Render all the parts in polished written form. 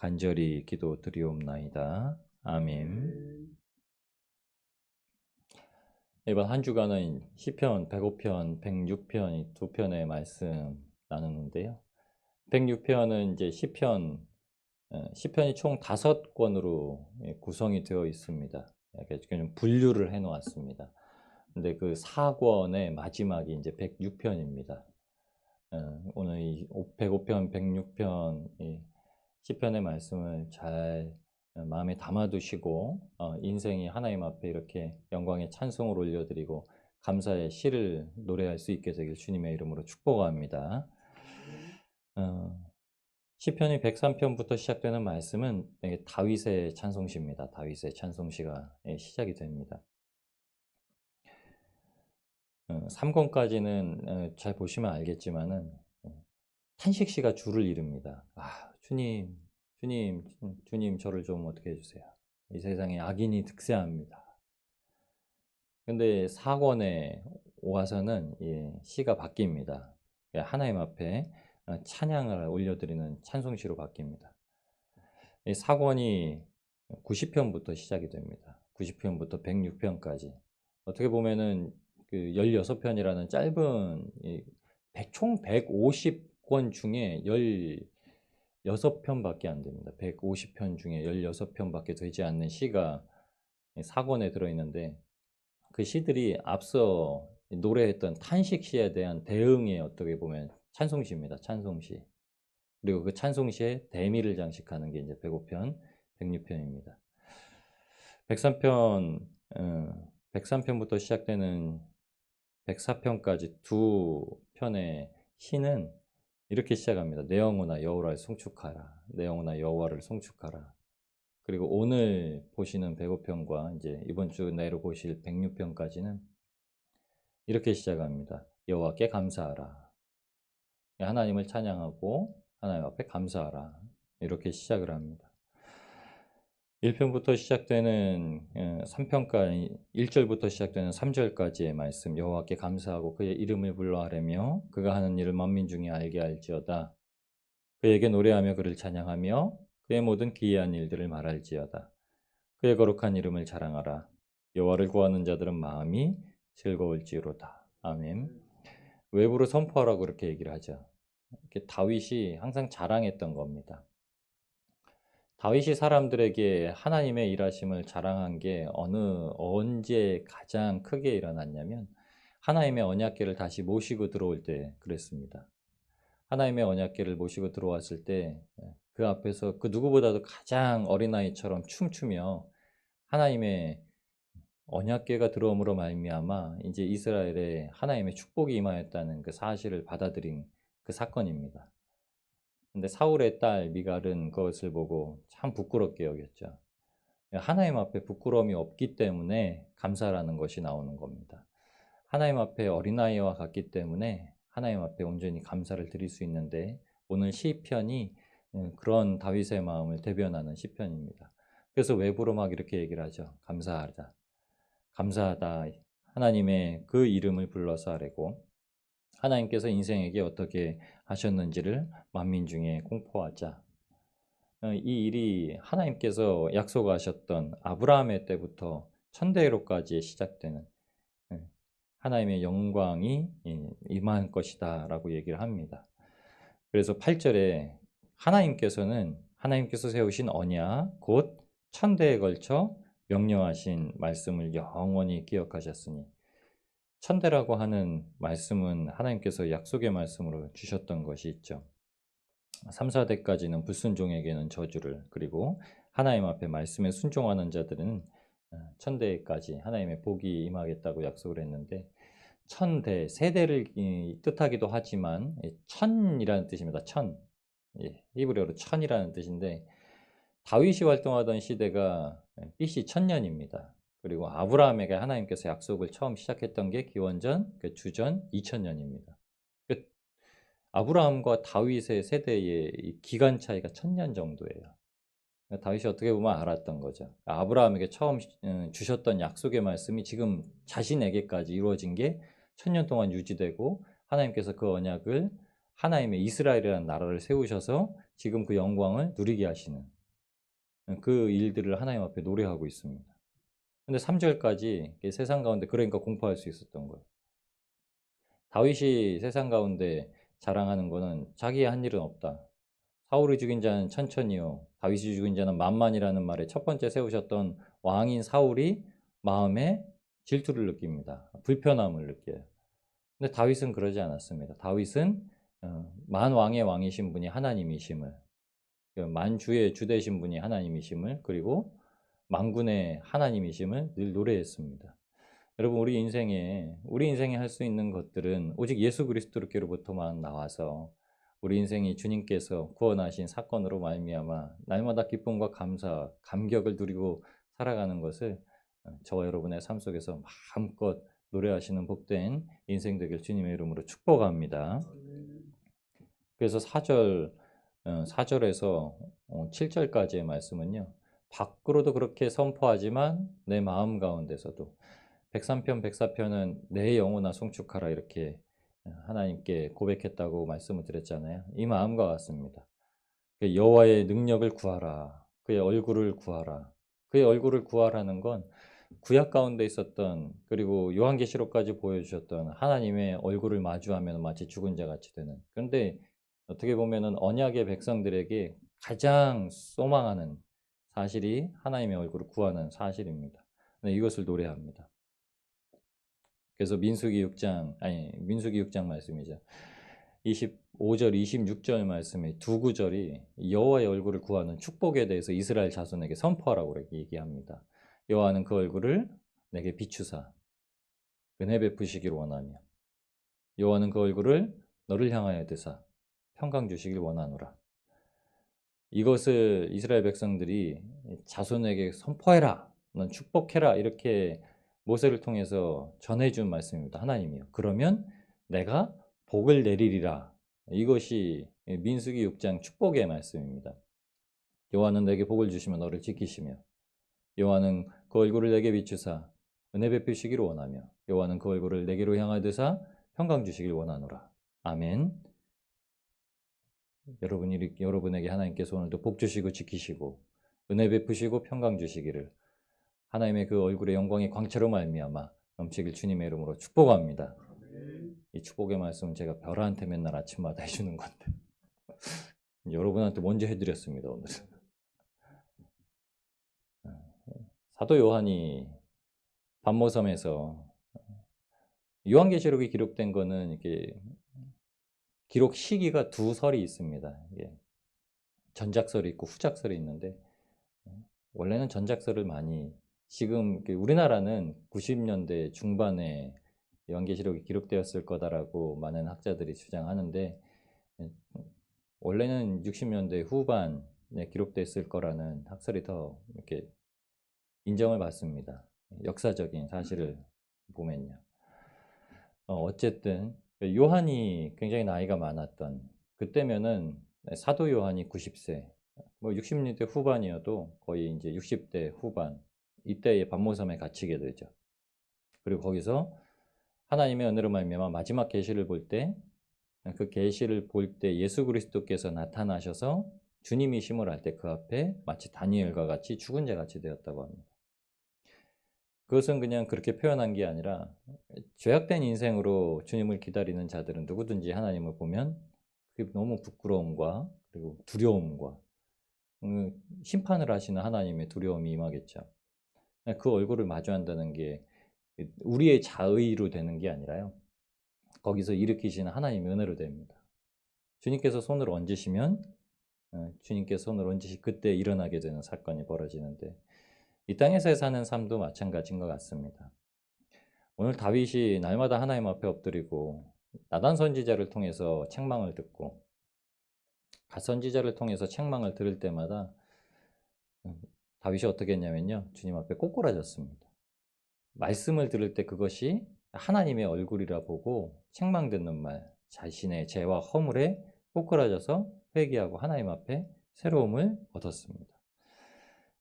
간절히 기도드리옵나이다. 아멘. 이번 한 주간은 시편 105편, 106편 이 두 편의 말씀 나누는데요. 106편은 이제 시편이 총 5권으로 구성이 되어 있습니다. 이렇게 좀 분류를 해 놓았습니다. 근데 그 4권의 마지막이 이제 106편입니다. 오늘 이 105편, 106편 이 시편의 말씀을 잘 마음에 담아두시고 인생이 하나님 앞에 이렇게 영광의 찬송을 올려드리고 감사의 시를 노래할 수 있게 되길 주님의 이름으로 축복합니다. 시편이 103편부터 시작되는 말씀은 다윗의 찬송시입니다. 다윗의 찬송시가 시작이 됩니다. 3권까지는 잘 보시면 알겠지만은 탄식시가 줄을 이룹니다. 주님, 주님, 주님 저를 좀 어떻게 해주세요. 이 세상에 악인이 득세합니다. 근데 4권에 와서는 시가 바뀝니다. 하나님 앞에 찬양을 올려드리는 찬송시로 바뀝니다. 이 4권이 90편부터 시작이 됩니다. 90편부터 106편까지. 어떻게 보면은 그 16편이라는 짧은 총 150권 중에 16편밖에 안 됩니다. 150편 중에 16편밖에 되지 않는 시가 4권에 들어있는데 그 시들이 앞서 노래했던 탄식시에 대한 대응의 어떻게 보면 찬송시입니다. 찬송시. 그리고 그 찬송시에 대미를 장식하는 게 이제 105편, 106편입니다. 103편부터 시작되는 104편까지 두 편의 시는 이렇게 시작합니다. 내 영혼아 여호와를 송축하라. 내 영혼아 여호와를 송축하라. 그리고 오늘 보시는 105편과 이제 이번 주 내로 보실 106편까지는 이렇게 시작합니다. 여호와께 감사하라. 하나님을 찬양하고 하나님 앞에 감사하라. 이렇게 시작을 합니다. 1편부터 시작되는 3편까지 1절부터 시작되는 3절까지의 말씀 여호와께 감사하고 그의 이름을 불러하라며 그가 하는 일을 만민 중에 알게 할지어다. 그에게 노래하며 그를 찬양하며 그의 모든 기이한 일들을 말할지어다. 그의 거룩한 이름을 자랑하라. 여호와를 구하는 자들은 마음이 즐거울지로다. 아멘. 외부로 선포하라고 그렇게 얘기를 하죠. 이렇게 다윗이 항상 자랑했던 겁니다. 다윗이 사람들에게 하나님의 일하심을 자랑한 게 언제 가장 크게 일어났냐면 하나님의 언약궤를 다시 모시고 들어올 때 그랬습니다. 하나님의 언약궤를 모시고 들어왔을 때 그 앞에서 그 누구보다도 가장 어린아이처럼 춤추며 하나님의 언약궤가 들어옴으로 말미암아 이제 이스라엘에 하나님의 축복이 임하였다는 그 사실을 받아들인 그 사건입니다. 근데 사울의 딸 미갈은 그것을 보고 참 부끄럽게 여겼죠. 하나님 앞에 부끄러움이 없기 때문에 감사라는 것이 나오는 겁니다. 하나님 앞에 어린아이와 같기 때문에 하나님 앞에 온전히 감사를 드릴 수 있는데 오늘 시편이 그런 다윗의 마음을 대변하는 시편입니다. 그래서 외부로 막 이렇게 얘기를 하죠. 감사하다. 감사하다. 하나님의 그 이름을 불러서 하라고. 하나님께서 인생에게 어떻게 하셨는지를 만민 중에 공포하자. 이 일이 하나님께서 약속하셨던 아브라함의 때부터 천대로까지 시작되는 하나님의 영광이 임할 것이다 라고 얘기를 합니다. 그래서 8절에 하나님께서 세우신 언약 곧 천대에 걸쳐 명령하신 말씀을 영원히 기억하셨으니 천대라고 하는 말씀은 하나님께서 약속의 말씀으로 주셨던 것이 있죠. 3, 4대까지는 불순종에게는 저주를 그리고 하나님 앞에 말씀에 순종하는 자들은 천대까지 하나님의 복이 임하겠다고 약속을 했는데 천대, 세대를 뜻하기도 하지만 천이라는 뜻입니다. 천. 히브리어로 천이라는 뜻인데 다윗이 활동하던 시대가 BC 1000년입니다. 그리고 아브라함에게 하나님께서 약속을 처음 시작했던 게 기원전 주전 2000년입니다. 아브라함과 다윗의 세대의 기간 차이가 1000년 정도예요. 다윗이 어떻게 보면 알았던 거죠. 아브라함에게 처음 주셨던 약속의 말씀이 지금 자신에게까지 이루어진 게 1000년 동안 유지되고 하나님께서 그 언약을 하나님의 이스라엘이라는 나라를 세우셔서 지금 그 영광을 누리게 하시는 그 일들을 하나님 앞에 노래하고 있습니다. 근데 3절까지 세상 가운데 그러니까 공포할 수 있었던 거예요. 다윗이 세상 가운데 자랑하는 거는 자기의 한 일은 없다. 사울이 죽인 자는 천천히요, 다윗이 죽인 자는 만만이라는 말에 첫 번째 세우셨던 왕인 사울이 마음에 질투를 느낍니다. 불편함을 느껴요. 근데 다윗은 그러지 않았습니다. 다윗은 만왕의 왕이신 분이 하나님이심을, 만주의 주 되신 분이 하나님이심을, 그리고 만군의 하나님이심을 늘 노래했습니다. 여러분, 우리 인생에 할 수 있는 것들은 오직 예수 그리스도께로부터만 나와서 우리 인생이 주님께서 구원하신 사건으로 말미암아 날마다 기쁨과 감사, 감격을 누리고 살아가는 것을 저와 여러분의 삶 속에서 마음껏 노래하시는 복된 인생 되길 주님의 이름으로 축복합니다. 그래서 4절에서 7절까지의 말씀은요, 밖으로도 그렇게 선포하지만 내 마음 가운데서도 103편, 104편은 내 영혼아 송축하라 이렇게 하나님께 고백했다고 말씀을 드렸잖아요. 이 마음과 같습니다. 여호와의 능력을 구하라. 그의 얼굴을 구하라. 그의 얼굴을 구하라는 건 구약 가운데 있었던, 그리고 요한계시록까지 보여주셨던 하나님의 얼굴을 마주하면 마치 죽은 자 같이 되는, 그런데 어떻게 보면은 언약의 백성들에게 가장 소망하는 사실이 하나님의 얼굴을 구하는 사실입니다. 이것을 노래합니다. 그래서 민수기 6장 말씀이죠. 25절, 26절 말씀의 두 구절이 여호와의 얼굴을 구하는 축복에 대해서 이스라엘 자손에게 선포하라고 얘기합니다. 여호와는 그 얼굴을 내게 비추사 은혜 베푸시길 원하며, 여호와는 그 얼굴을 너를 향하여 드사 평강 주시길 원하노라. 이것을 이스라엘 백성들이 자손에게 선포해라, 넌 축복해라, 이렇게 모세를 통해서 전해준 말씀입니다. 하나님이요, 그러면 내가 복을 내리리라. 이것이 민수기 6장 축복의 말씀입니다. 여호와는 내게 복을 주시며 너를 지키시며, 여호와는 그 얼굴을 내게 비추사 은혜 베푸시기를 원하며, 여호와는 그 얼굴을 내게로 향하드사 평강 주시길 원하노라. 아멘. 여러분에게 하나님께서 오늘도 복 주시고 지키시고 은혜 베푸시고 평강 주시기를, 하나님의 그 얼굴의 영광이 광채로 말미암아 넘치길 주님의 이름으로 축복합니다. 이 축복의 말씀은 제가 별아한테 맨날 아침마다 해주는 건데 여러분한테 먼저 해드렸습니다. 오늘은 사도 요한이 반모섬에서, 요한계시록이 기록된 거는 이렇게 기록 시기가 두 설이 있습니다. 이게 전작설이 있고 후작설이 있는데, 원래는 전작설을 많이, 지금 우리나라는 90년대 중반에 요한계시록이 기록되었을 거다라고 많은 학자들이 주장하는데, 원래는 60년대 후반에 기록됐을 거라는 학설이 더 이렇게 인정을 받습니다. 역사적인 사실을 보면요. 어쨌든 요한이 굉장히 나이가 많았던 그때면은 사도 요한이 90세, 뭐 60년대 후반이어도 거의 이제 60대 후반, 이때의 반모섬에 갇히게 되죠. 그리고 거기서 하나님의 은혜로 말미암아 마지막 계시를 볼 때, 그 계시를 볼 때 예수 그리스도께서 나타나셔서 주님이심을 알 때 그 앞에 마치 다니엘과 같이 죽은 자 같이 되었다고 합니다. 그것은 그냥 그렇게 표현한 게 아니라, 죄악된 인생으로 주님을 기다리는 자들은 누구든지 하나님을 보면 그게 너무 부끄러움과 그리고 두려움과 심판을 하시는 하나님의 두려움이 임하겠죠. 그 얼굴을 마주한다는 게 우리의 자의로 되는 게 아니라요, 거기서 일으키시는 하나님의 은혜로 됩니다. 주님께서 손을 얹으시면, 주님께서 손을 얹으시 그때 일어나게 되는 사건이 벌어지는데, 이 땅에서 사는 삶도 마찬가지인 것 같습니다. 오늘 다윗이 날마다 하나님 앞에 엎드리고 나단 선지자를 통해서 책망을 듣고 갓 선지자를 통해서 책망을 들을 때마다 다윗이 어떻게 했냐면요, 주님 앞에 꼬꾸라졌습니다. 말씀을 들을 때 그것이 하나님의 얼굴이라 보고 책망 듣는 말, 자신의 죄와 허물에 꼬꾸라져서 회개하고 하나님 앞에 새로움을 얻었습니다.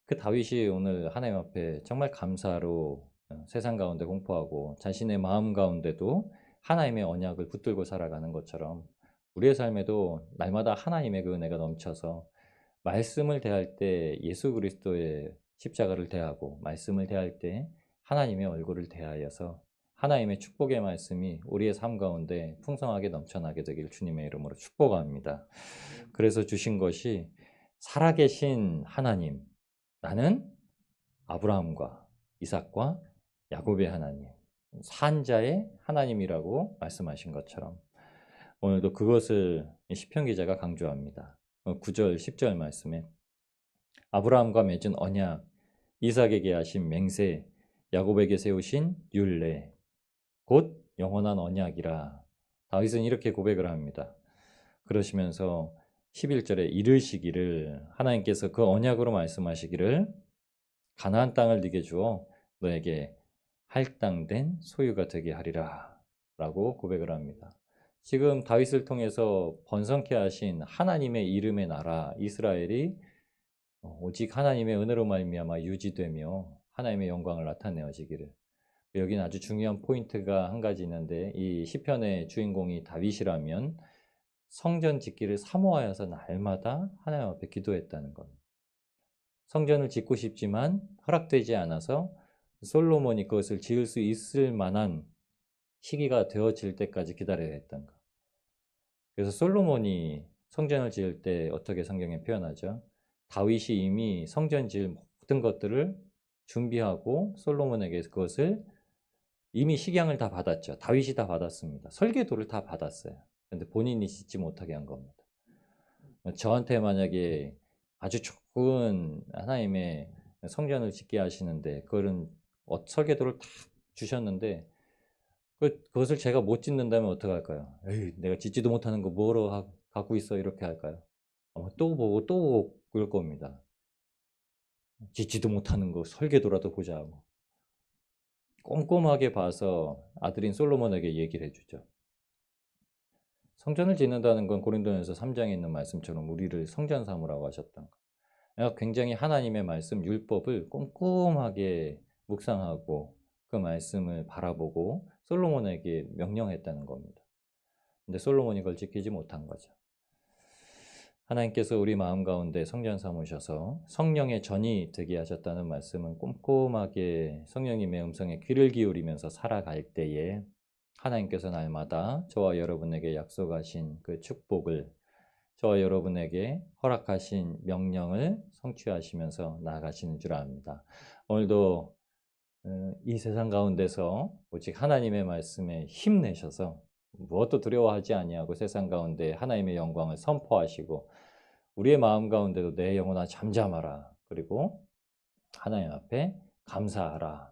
그 다윗이 오늘 하나님 앞에 정말 감사로 세상 가운데 공포하고 자신의 마음 가운데도 하나님의 언약을 붙들고 살아가는 것처럼, 우리의 삶에도 날마다 하나님의 그 은혜가 넘쳐서 말씀을 대할 때 예수 그리스도의 십자가를 대하고 말씀을 대할 때 하나님의 얼굴을 대하여서 하나님의 축복의 말씀이 우리의 삶 가운데 풍성하게 넘쳐나게 되길 주님의 이름으로 축복합니다. 그래서 주신 것이 살아계신 하나님, 나는 아브라함과 이삭과 야곱의 하나님, 산자의 하나님이라고 말씀하신 것처럼 오늘도 그것을 시편 기자가 강조합니다. 9절, 10절 말씀에 아브라함과 맺은 언약, 이삭에게 하신 맹세, 야곱에게 세우신 율례, 곧 영원한 언약이라. 다윗은 이렇게 고백을 합니다. 그러시면서 11절에 이르시기를 하나님께서 그 언약으로 말씀하시기를 가나안 땅을 네게 주어 너에게 할당된 소유가 되게 하리라 라고 고백을 합니다. 지금 다윗을 통해서 번성케 하신 하나님의 이름의 나라 이스라엘이 오직 하나님의 은혜로 말미암아 유지되며 하나님의 영광을 나타내어지기를. 여기는 아주 중요한 포인트가 한 가지 있는데 이 시편의 주인공이 다윗이라면 성전 짓기를 사모하여서 날마다 하나님 앞에 기도했다는 겁니다. 성전을 짓고 싶지만 허락되지 않아서 솔로몬이 그것을 지을 수 있을 만한 시기가 되어질 때까지 기다려야 했던 것. 그래서 솔로몬이 성전을 지을 때 어떻게 성경에 표현하죠? 다윗이 이미 성전 지을 모든 것들을 준비하고 솔로몬에게 그것을 이미 식양을 다 받았죠. 다윗이 다 받았습니다. 설계도를 다 받았어요. 근데 본인이 짓지 못하게 한 겁니다. 저한테 만약에 아주 좋은 하나님의 성전을 짓게 하시는데 그거는 설계도를 다 주셨는데 그것을 제가 못 짓는다면 어떡할까요? 에이, 내가 짓지도 못하는 거 뭐로 갖고 있어 이렇게 할까요? 아마 또 보고 또 보고 그럴 겁니다. 짓지도 못하는 거 설계도라도 보자 하고 꼼꼼하게 봐서 아들인 솔로몬에게 얘기를 해주죠. 성전을 짓는다는 건 고린도전서 3장에 있는 말씀처럼 우리를 성전 삼으라고 하셨던 거. 굉장히 하나님의 말씀, 율법을 꼼꼼하게 묵상하고 그 말씀을 바라보고 솔로몬에게 명령했다는 겁니다. 근데 솔로몬이 그걸 지키지 못한 거죠. 하나님께서 우리 마음 가운데 성전 삼으셔서 성령의 전이 되게 하셨다는 말씀은 꼼꼼하게 성령님의 음성에 귀를 기울이면서 살아갈 때에 하나님께서 날마다 저와 여러분에게 약속하신 그 축복을 저와 여러분에게 허락하신 명령을 성취하시면서 나아가시는 줄 압니다. 오늘도 이 세상 가운데서 오직 하나님의 말씀에 힘내셔서 무엇도 두려워하지 아니하고 세상 가운데 하나님의 영광을 선포하시고 우리의 마음 가운데도 내 영혼아 잠잠하라. 그리고 하나님 앞에 감사하라.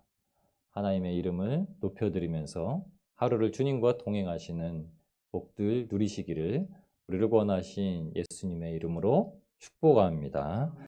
하나님의 이름을 높여드리면서 하루를 주님과 동행하시는 복들 누리시기를 우리를 권하신 예수님의 이름으로 축복합니다.